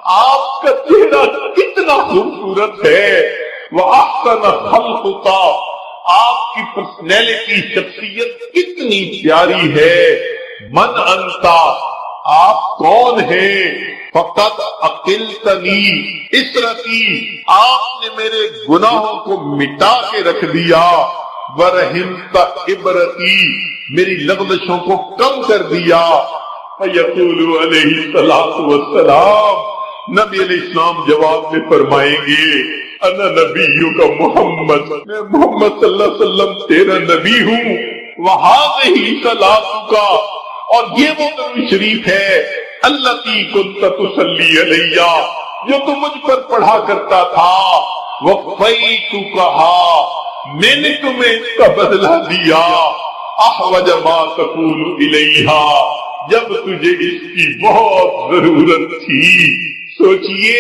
آپ کا چہرہ کتنا خوبصورت ہے، وَأَحْسَنَ خَلْقُکَ، آپ کی پرسنالٹی شخصیت کتنی پیاری ہے، من انتا، آپ کون ہیں، فقط عقلتنی اسرتی، آپ نے میرے گناہوں کو مٹا کے رکھ دیا، ورحمت عبرتی، میری لغزشوں کو کم کر دیا۔ فیقول علیہ الصلوۃ والسلام، نبی علیہ السلام جواب میں فرمائیں گے انا نبیک محمد، میں محمد صلی اللہ علیہ وسلم تیرا نبی ہوں، وہذہ صلاتک، اور یہ وہ درود شریف ہے التی کنت تصلی علیہ، جو تم مجھ پر پڑھا کرتا تھا، وفیتکھا، میں نے تمہیں اس کا بدلہ دیا، احوج ما تقول الیہا، جب تجھے اس کی بہت ضرورت تھی۔ سوچئے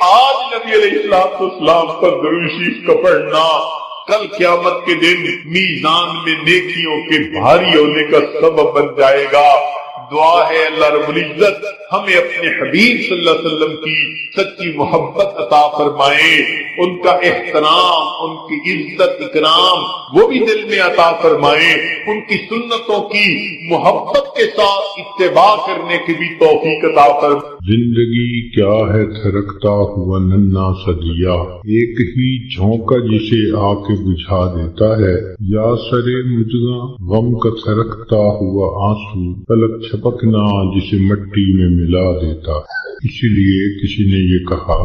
آج نبی علیہ السلام پر درود شریف کا پڑھنا کل قیامت کے دن میزان میں نیکیوں کے بھاری ہونے کا سبب بن جائے گا۔ دعا ہے اللہ رب العزت ہمیں اپنے حبیب صلی اللہ علیہ وسلم کی سچی محبت عطا فرمائے، ان کا احترام، ان کی عزت اکرام وہ بھی دل میں عطا فرمائے، ان کی سنتوں کی محبت کے ساتھ اتباع کرنے کی بھی توفیق عطا فرمائے۔ زندگی کیا ہے تھرکتا ہوا ننھا سا دیا، ایک ہی جھونکا جسے آ کے بجھا دیتا ہے، یا سرے مجھگاں غم کا تھرکتا ہوا آنسو پلک چھپکنا جسے مٹی میں ملا دیتا ہے۔ اسی لیے کسی نے یہ کہا،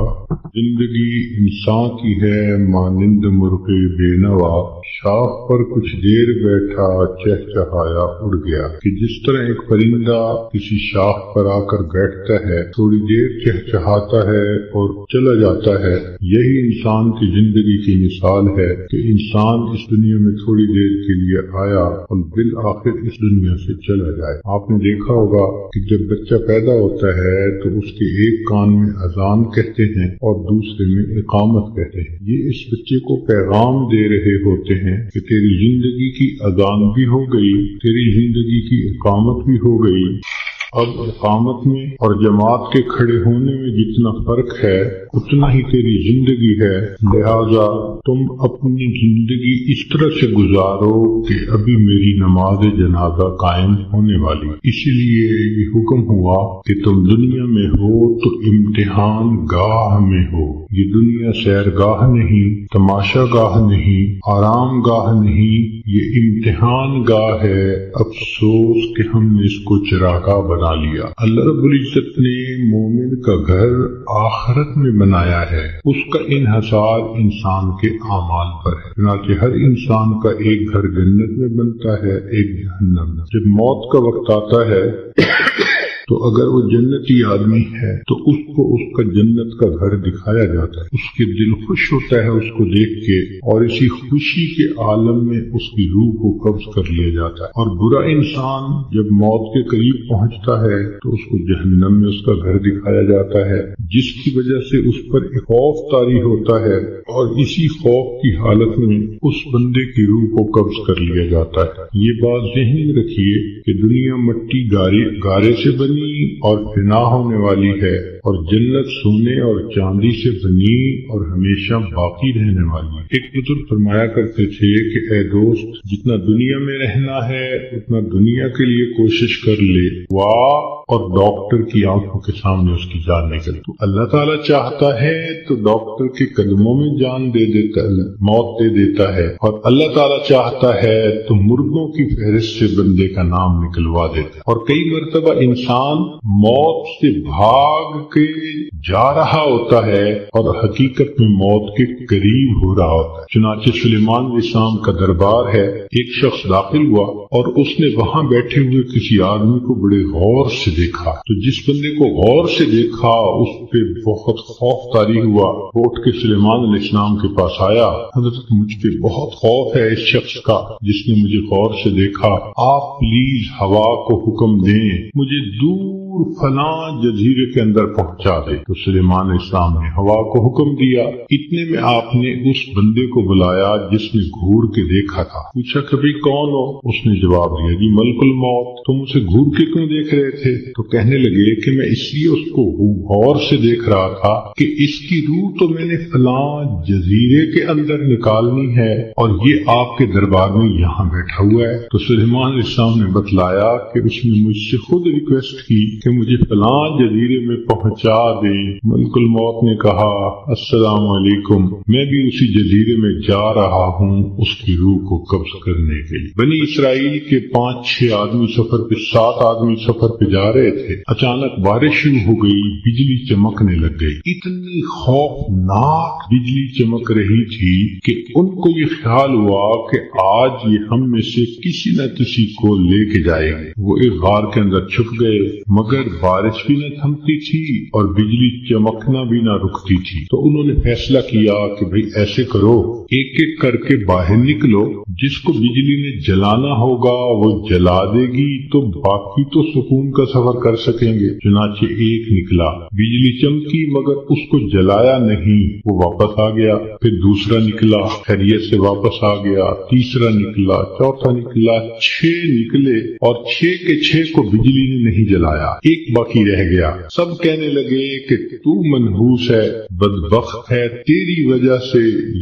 زندگی انسان کی ہے مانند مرغ بے نوا، شاخ پر کچھ دیر بیٹھا چہچہایا اڑ گیا، کہ جس طرح ایک پرندہ کسی شاخ پر آ کر بیٹھتا ہے، تھوڑی دیر چہچہاتا ہے اور چلا جاتا ہے، یہی انسان کی زندگی کی مثال ہے کہ انسان اس دنیا میں تھوڑی دیر کے لیے آیا اور بالآخر اس دنیا سے چلا جائے۔ آپ نے دیکھا ہوگا کہ جب بچہ پیدا ہوتا ہے تو اس کے ایک کان میں اذان کہتے ہیں اور دوسرے میں اقامت کہتے ہیں، یہ اس بچے کو پیغام دے رہے ہوتے ہیں کہ تیری زندگی کی اذان بھی ہو گئی، تیری زندگی کی اقامت بھی ہو گئی۔ اب اقامت میں اور جماعت کے کھڑے ہونے میں جتنا فرق ہے اتنا ہی تیری زندگی ہے، لہذا تم اپنی زندگی اس طرح سے گزارو کہ ابھی میری نماز جنازہ قائم ہونے والی، اسی لیے یہ حکم ہوا کہ تم دنیا میں ہو تو امتحان گاہ میں ہو، یہ دنیا سیر گاہ نہیں، تماشا گاہ نہیں، آرام گاہ نہیں، یہ امتحان گاہ ہے۔ افسوس کہ ہم نے اس کو چراگاہ بنا لیا۔ اللہ رب العزت نے مومن کا گھر آخرت میں بنایا ہے، اس کا انحصار انسان کے اعمال پر ہے، چنانچہ ہر انسان کا ایک گھر جنت میں بنتا ہے، ایک جہنم میں۔ جب موت کا وقت آتا ہے تو اگر وہ جنتی آدمی ہے تو اس کو اس کا جنت کا گھر دکھایا جاتا ہے، اس کے دل خوش ہوتا ہے اس کو دیکھ کے، اور اسی خوشی کے عالم میں اس کی روح کو قبض کر لیا جاتا ہے۔ اور برا انسان جب موت کے قریب پہنچتا ہے تو اس کو جہنم میں اس کا گھر دکھایا جاتا ہے، جس کی وجہ سے اس پر ایک خوف طاری ہوتا ہے، اور اسی خوف کی حالت میں اس بندے کی روح کو قبض کر لیا جاتا ہے۔ یہ بات ذہن میں رکھیے کہ دنیا مٹی گارے سے بنی اور فنا ہونے والی ہے، اور جنت سونے اور چاندی سے بنی اور ہمیشہ باقی رہنے والی ہے۔ ایک بزرگ فرمایا کرتے تھے کہ اے دوست، جتنا دنیا میں رہنا ہے اتنا دنیا کے لیے کوشش کر لے، اور ڈاکٹر کی آنکھوں کے سامنے اس کی جان نکل۔ تو اللہ تعالیٰ چاہتا ہے تو ڈاکٹر کے قدموں میں جان دے دیتا ہے، موت دے دیتا ہے، اور اللہ تعالیٰ چاہتا ہے تو مردوں کی فہرست سے بندے کا نام نکلوا دیتا ہے۔ اور کئی مرتبہ انسان موت سے بھاگ کے جا رہا ہوتا ہے اور حقیقت میں موت کے قریب ہو رہا ہوتا ہے۔ چنانچہ سلیمان علیہ السلام کا دربار ہے، ایک شخص داخل ہوا اور اس نے وہاں بیٹھے ہوئے کسی آدمی کو بڑے غور سے دیکھا، تو جس بندے کو غور سے دیکھا اس پہ بہت خوف طاری ہوا، وہ اٹھ کے سلیمان علیہ السلام کے پاس آیا، حضرت مجھ پہ بہت خوف ہے اس شخص کا جس نے مجھے غور سے دیکھا، آپ پلیز ہوا کو حکم دیں مجھے دور فلاں جزیرے کے اندر پہنچا دے۔ تو سلیمان علیہ السلام نے ہوا کو حکم دیا، اتنے میں آپ نے اس بندے کو بلایا جس نے گھور کے دیکھا تھا، پوچھا کبھی کون ہو؟ اس نے جواب دیا جی ملک الموت۔ تم اسے گھور کے کیوں دیکھ رہے تھے؟ تو کہنے لگے کہ میں اس لیے اس کو غور سے دیکھ رہا تھا کہ اس کی روح تو میں نے فلاں جزیرے کے اندر نکالنی ہے اور یہ آپ کے دربار میں یہاں بیٹھا ہوا ہے۔ تو سلیمان علیہ السلام نے بتلایا کہ اس نے مجھ سے خود ریکویسٹ کی کہ مجھے فلاں جزیرے میں پہنچا دے۔ ملک الموت نے کہا السلام علیکم، میں بھی اسی جزیرے میں جا رہا ہوں اس کی روح کو قبض کرنے کے لیے۔ بنی اسرائیل کے 5-6 آدمی سفر پہ 7 آدمی سفر پہ جا رہے تھے، اچانک بارش شروع ہو گئی، بجلی چمکنے لگ گئی، اتنی خوفناک بجلی چمک رہی تھی کہ ان کو یہ خیال ہوا کہ آج یہ ہم میں سے کسی نہ کسی کو لے کے جائے گے۔ وہ ایک غار کے اندر چھپ گئے، مگر مگر بارش بھی نہ تھمتی تھی اور بجلی چمکنا بھی نہ رکتی تھی۔ تو انہوں نے فیصلہ کیا کہ بھئی ایسے کرو، ایک ایک کر کے باہر نکلو، جس کو بجلی نے جلانا ہوگا وہ جلا دے گی تو باقی تو سکون کا سفر کر سکیں گے۔ چنانچہ ایک نکلا، بجلی چمکی مگر اس کو جلایا نہیں، وہ واپس آ گیا۔ پھر دوسرا نکلا، خیریت سے واپس آ گیا۔ تیسرا نکلا، چوتھا نکلا، 6 نکلے اور 6 کے 6 کو بجلی نے نہیں جلایا، ایک باقی رہ گیا۔ سب کہنے لگے کہ تو منحوس ہے، بدبخت ہے، تیری وجہ سے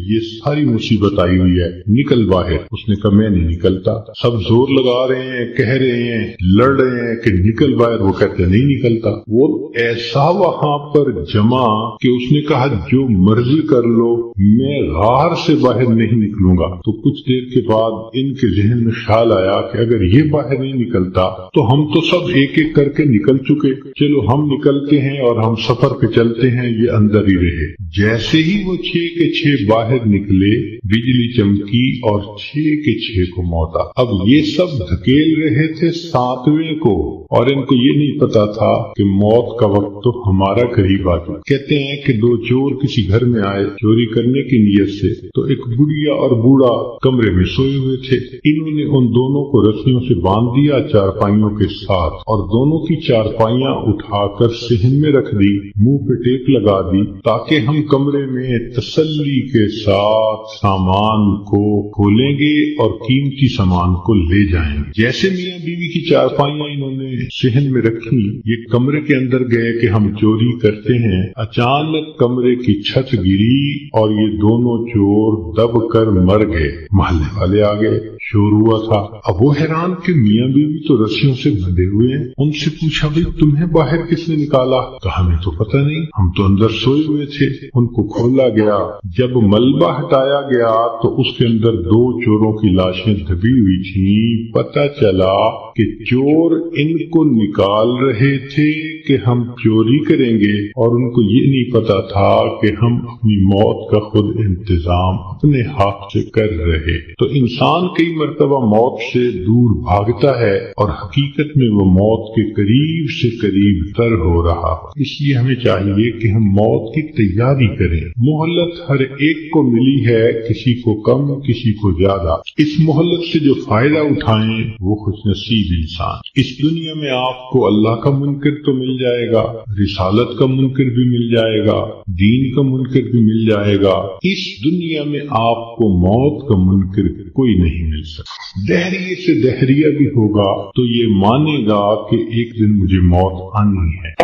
یہ ساری مصیبت آئی ہوئی ہے، نکل باہر۔ اس نے کہا میں نہیں نکلتا۔ سب زور لگا رہے ہیں، کہہ رہے ہیں، لڑ رہے ہیں کہ نکل باہر، وہ کہتے نہیں نکلتا۔ وہ ایسا وہاں پر جمع کہ اس نے کہا جو مرضی کر لو، میں غار سے باہر نہیں نکلوں گا۔ تو کچھ دیر کے بعد ان کے ذہن میں خیال آیا کہ اگر یہ باہر نہیں نکلتا تو ہم تو سب ایک ایک کر کے نکل چکے، چلو ہم نکلتے ہیں اور ہم سفر پہ چلتے ہیں، یہ اندر ہی رہے۔ جیسے ہی وہ 6 کے 6 باہر نکلے، بجلی چمکی اور 6 کے 6 کو موت آ۔ اب یہ سب دھکیل رہے تھے 7ویں کو، اور ان کو یہ نہیں پتا تھا کہ موت کا وقت تو ہمارا قریب آ چکا۔ کہتے ہیں کہ 2 چور کسی گھر میں آئے چوری کرنے کی نیت سے، تو ایک بڑھیا اور بوڑھا کمرے میں سوئے ہوئے تھے۔ انہوں نے ان دونوں کو رسیوں سے باندھ دیا چارپائیوں کے ساتھ، اور دونوں کی چارپائیاں اٹھا کر صحن میں رکھ دی، منہ پہ ٹیپ لگا دی تاکہ ہم کمرے میں تسلی کے ساتھ سامان کو کھولیں گے اور قیمتی سامان کو لے جائیں گے۔ جیسے میاں بیوی کی چارپائیاں انہوں نے صحن میں رکھی، یہ کمرے کے اندر گئے کہ ہم چوری کرتے ہیں۔ اچانک کمرے کی چھت گری اور یہ دونوں چور دب کر مر گئے۔ محلے والے آ گئے، شور ہوا تھا۔ اب وہ حیران کہ میاں بیوی تو رسیوں سے بندھے ہوئے ہیں۔ ان سے پوچھا بھئی تمہیں باہر کس نے نکالا؟ کہا ہمیں تو پتہ نہیں، ہم تو اندر سوئے ہوئے تھے۔ ان کو کھولا گیا، جب ملبہ ہٹایا گیا تو اس کے اندر 2 چوروں کی لاشیں دبی ہوئی تھیں۔ پتہ چلا کہ چور ان کو نکال رہے تھے کہ ہم چوری کریں گے، اور ان کو یہ نہیں پتا تھا کہ ہم اپنی موت کا خود انتظام اپنے ہاتھ سے کر رہے۔ تو انسان کئی مرتبہ موت سے دور بھاگتا ہے اور حقیقت میں وہ موت کے قریب سے قریب تر ہو رہا۔ اس لیے ہمیں چاہیے کہ ہم موت کی تیاری کریں۔ مہلت ہر ایک کو ملی ہے، کسی کو کم کسی کو زیادہ۔ اس مہلت سے جو فائدہ اٹھائیں وہ خوش نصیب انسان۔ اس دنیا میں آپ کو اللہ کا منکر تو مل جائے گا، رسالت کا منکر بھی مل جائے گا، دین کا منکر بھی مل جائے گا۔ اس دنیا میں آپ کو موت کا منکر کوئی نہیں مل سکتا۔ دہریے سے دہریہ بھی ہوگا تو یہ مانے گا کہ ایک دن مجھے موت آنی ہے۔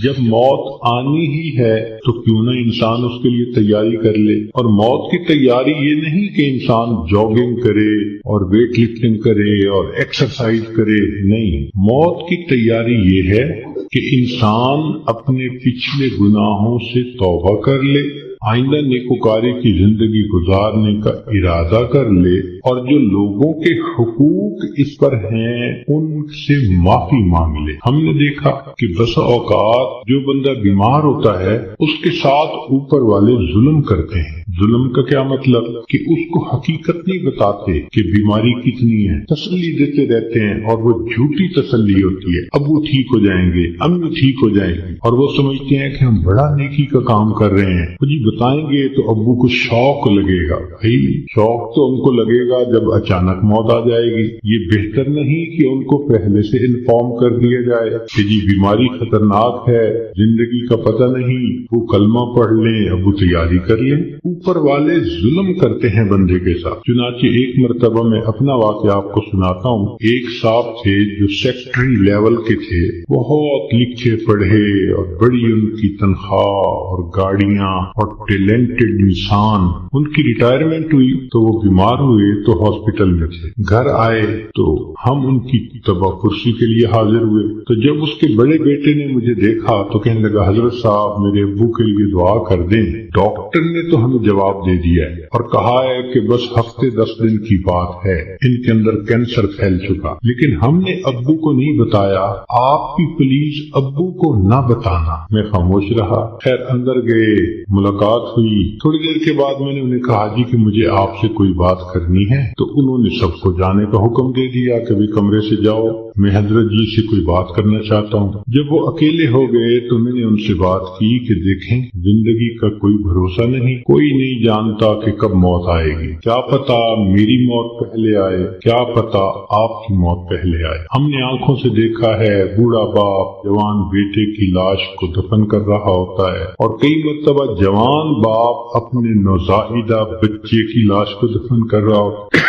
جب موت آنی ہی ہے تو کیوں نہ انسان اس کے لیے تیاری کر لے۔ اور موت کی تیاری یہ نہیں کہ انسان جاگنگ کرے اور ویٹ لفٹنگ کرے اور ایکسرسائز کرے، نہیں۔ موت کی تیاری یہ ہے کہ انسان اپنے پچھلے گناہوں سے توبہ کر لے، آئندہ نیکوکاری کی زندگی گزارنے کا ارادہ کر لے، اور جو لوگوں کے حقوق اس پر ہیں ان سے معافی مانگ لے۔ ہم نے دیکھا کہ بسا اوقات جو بندہ بیمار ہوتا ہے اس کے ساتھ اوپر والے ظلم کرتے ہیں۔ ظلم کا کیا مطلب؟ کہ اس کو حقیقت نہیں بتاتے کہ بیماری کتنی ہے، تسلی دیتے رہتے ہیں، اور وہ جھوٹی تسلی ہوتی ہے۔ ابو ٹھیک ہو جائیں گے، امی ٹھیک ہو جائیں گی، اور وہ سمجھتے ہیں کہ ہم بڑا نیکی کا کام کر رہے ہیں۔ جی بتائیں گے تو ابو کو شوق لگے گا۔ بھائی شوق تو ان کو لگے گا جب اچانک موت آ جائے گی۔ یہ بہتر نہیں کہ ان کو پہلے سے انفارم کر دیا جائے کہ جی بیماری خطرناک ہے، زندگی کا پتہ نہیں، وہ کلمہ پڑھ لیں، ابو تیاری کر لیں۔ اوپر والے ظلم کرتے ہیں بندے کے ساتھ۔ چنانچہ ایک مرتبہ میں اپنا واقعہ آپ کو سناتا ہوں۔ ایک صاحب تھے جو سیکٹری لیول کے تھے، بہت لکھے پڑھے اور بڑی ان کی تنخواہ اور گاڑیاں اور ٹیلنٹڈ انسان۔ ان کی ریٹائرمنٹ ہوئی تو وہ بیمار ہوئے تو ہاسپٹل میں تھے۔ گھر آئے تو ہم ان کی تباہ پرسی کے لیے حاضر ہوئے۔ تو جب اس کے بڑے بیٹے نے مجھے دیکھا تو کہنے لگا حضرت صاحب میرے ابو کے لیے دعا کر دیں، ڈاکٹر نے تو ہمیں جواب دے دیا ہے اور کہا ہے کہ بس ہفتے 10 دن کی بات ہے، ان کے اندر کینسر پھیل چکا، لیکن ہم نے ابو کو نہیں بتایا۔ آپ بھی پلیز ابو کو نہ بتانا۔ میں خاموش رہا۔ خیر اندر گئے، ملاقات بات ہوئی۔ تھوڑی دیر کے بعد میں نے انہیں کہا جی کہ مجھے آپ سے کوئی بات کرنی ہے، تو انہوں نے سب کو جانے کا حکم دے دیا کہ بھی کمرے سے جاؤ، میں حضرت جی سے کوئی بات کرنا چاہتا ہوں۔ جب وہ اکیلے ہو گئے تو میں نے ان سے بات کی کہ دیکھیں، زندگی کا کوئی بھروسہ نہیں، کوئی نہیں جانتا کہ کب موت آئے گی، کیا پتا میری موت پہلے آئے، کیا پتا آپ کی موت پہلے آئے۔ ہم نے آنکھوں سے دیکھا ہے بوڑھا باپ جوان بیٹے کی لاش کو دفن کر رہا ہوتا ہے، اور کئی مرتبہ جوان باپ اپنے نوزائیدہ بچے کی لاش کو دفن کر رہا ہوتا ہے۔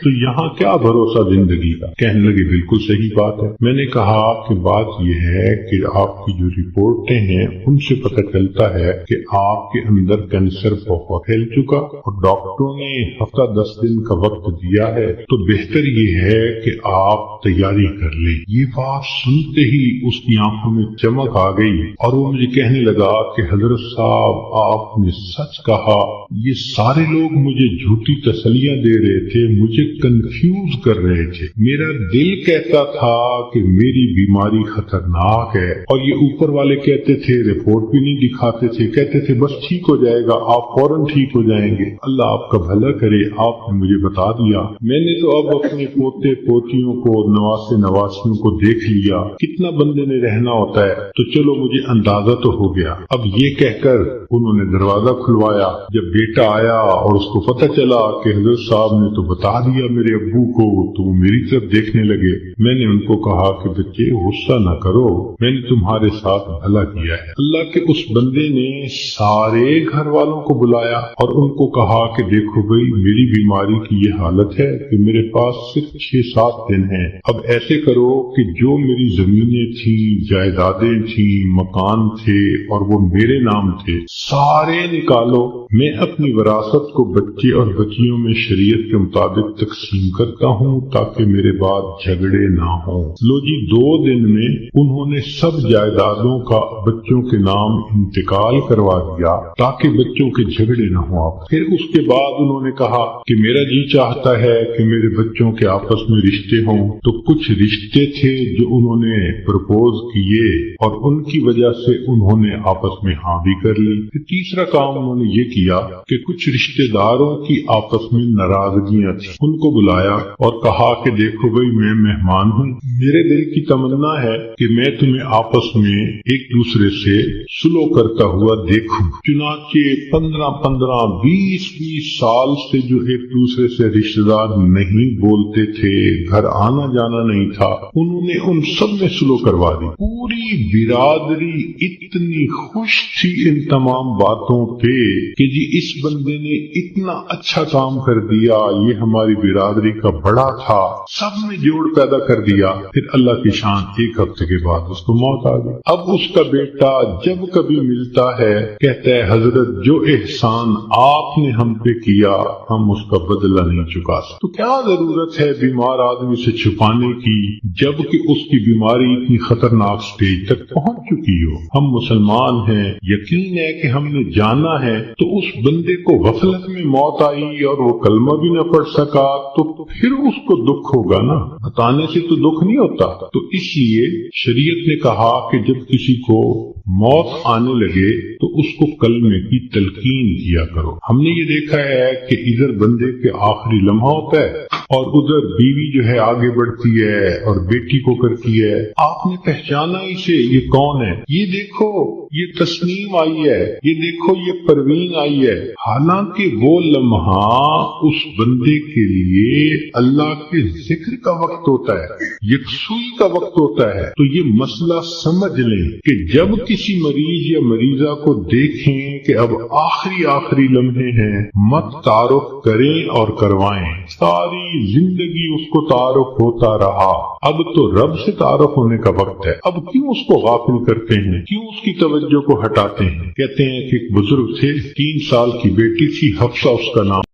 تو یہاں کیا بھروسہ زندگی کا؟ کہنے لگے بالکل صحیح بات ہے۔ میں نے کہا کہ بات یہ ہے کہ آپ کی جو رپورٹیں ہیں ان سے پتہ چلتا ہے کہ آپ کے اندر کینسر بہت پھیل چکا، اور ڈاکٹروں نے ہفتہ 10 دن کا وقت دیا ہے، تو بہتر یہ ہے کہ آپ تیاری کر لیں۔ یہ بات سنتے ہی اس کی آنکھوں میں چمک آ گئی، اور وہ مجھے کہنے لگا کہ حضرت صاحب آپ نے سچ کہا، یہ سارے لوگ مجھے جھوٹی تسلیاں دے رہے تھے، مجھے کنفیوز کر رہے تھے۔ میرا دل کہتا تھا کہ میری بیماری خطرناک ہے، اور یہ اوپر والے کہتے تھے، رپورٹ بھی نہیں دکھاتے تھے، کہتے تھے بس ٹھیک ہو جائے گا، آپ فوراً ٹھیک ہو جائیں گے، اللہ آپ کا بھلا کرے، آپ نے مجھے بتا دیا۔ میں نے تو اب اپنے پوتے پوتیوں کو، نواسے نواسیوں کو دیکھ لیا، کتنا بندے نے رہنا ہوتا ہے، تو چلو مجھے اندازہ تو ہو گیا۔ اب یہ کہہ کر انہوں نے دروازہ کھلوایا۔ جب بیٹا آیا اور اس کو پتہ چلا کہ حضرت صاحب نے تو بتا دیا میرے ابو کو، تو وہ میری طرف دیکھنے لگے۔ میں نے ان کو کہا کہ بچے غصہ نہ کرو، میں نے تمہارے ساتھ بھلا کیا ہے۔ اللہ کے اس بندے نے سارے گھر والوں کو بلایا اور ان کو کہا کہ دیکھو بھئی، میری بیماری کی یہ حالت ہے کہ میرے پاس صرف 6-7 دن ہیں۔ اب ایسے کرو کہ جو میری زمینیں تھیں، جائیدادیں تھیں، مکان تھے اور وہ میرے نام تھے، سارے نکالو، میں اپنی وراثت کو بچے اور بچیوں میں شریعت کے مطابق تقسیم کرتا ہوں تاکہ میرے بعد جھگڑے نہ ہوں۔ لو جی، 2 دن میں انہوں نے سب جائیدادوں کا بچوں کے نام انتقال کروا دیا تاکہ بچوں کے جھگڑے نہ ہوں۔ پھر اس کے بعد انہوں نے کہا کہ میرا جی چاہتا ہے کہ میرے بچوں کے آپس میں رشتے ہوں، تو کچھ رشتے تھے جو انہوں نے پرپوز کیے اور ان کی وجہ سے انہوں نے آپس میں ہاں بھی کر لی۔ پھر تیسرا کام انہوں نے یہ کیا کہ کچھ رشتے داروں کی آپس میں ناراضگیاں تھیں، ان کو بلایا اور کہا کہ دیکھو بھئی، میں مہمان ہوں، میرے دل کی تمنا ہے کہ میں تمہیں آپس میں ایک دوسرے سے سلو کرتا ہوا دیکھوں۔ چنانچہ 15 20 سال سے جو ایک دوسرے سے رشتے دار نہیں بولتے تھے، گھر آنا جانا نہیں تھا، انہوں نے ان سب میں سلو کروا دی۔ پوری برادری اتنی خوش تھی ان تمام باتوں پہ کہ جی اس بندے نے اتنا اچھا کام کر دیا، یہ ہماری برادری کا بڑا تھا، سب میں جوڑ پیدا کر دیا۔ پھر اللہ کی شان، 1 ہفتے کے بعد اس کو موت آ گئی۔ اب اس کا بیٹا جب کبھی ملتا ہے کہتا ہے حضرت جو احسان آپ نے ہم پہ کیا ہم اس کا بدلہ نہیں چکا سکتے۔ تو کیا ضرورت ہے بیمار آدمی سے چھپانے کی جبکہ اس کی بیماری اتنی خطرناک سٹیج تک پہنچ چکی ہو؟ ہم مسلمان ہیں، یقین ہے کہ ہم نے جانا ہے، تو اس بندے کو غفلت میں موت آئی اور وہ کلمہ بھی نہ پڑھ سکا تو پھر اس کو دکھ ہوگا نا، بتانے سے تو دکھ نہیں ہوتا۔ تو اس لیے شریعت نے کہا کہ جب کسی کو موت آنے لگے تو اس کو کلمے کی تلقین کیا کرو۔ ہم نے یہ دیکھا ہے کہ ادھر بندے کے آخری لمحہ ہوتا ہے اور ادھر بیوی جو ہے آگے بڑھتی ہے اور بیٹی کو کرتی ہے، آپ نے پہچانا اسے، یہ کون ہے؟ یہ دیکھو یہ تسنیم آئی ہے، یہ دیکھو یہ پروین آئی ہے۔ حالانکہ وہ لمحہ اس بندے کے لیے اللہ کے ذکر کا وقت ہوتا ہے، یکسوئی کا وقت ہوتا ہے۔ تو یہ مسئلہ سمجھ لیں کہ جب کسی مریض یا مریضہ کو دیکھیں کہ اب آخری لمحے ہیں، مت تعارف کریں اور کروائیں۔ ساری زندگی اس کو تعارف ہوتا رہا، اب تو رب سے تعارف ہونے کا وقت ہے، اب کیوں اس کو غافل کرتے ہیں، کیوں اس کی توجہ کو ہٹاتے ہیں؟ کہتے ہیں کہ ایک بزرگ تھے، 3 سال کی بیٹی تھی، حفصہ اس کا نام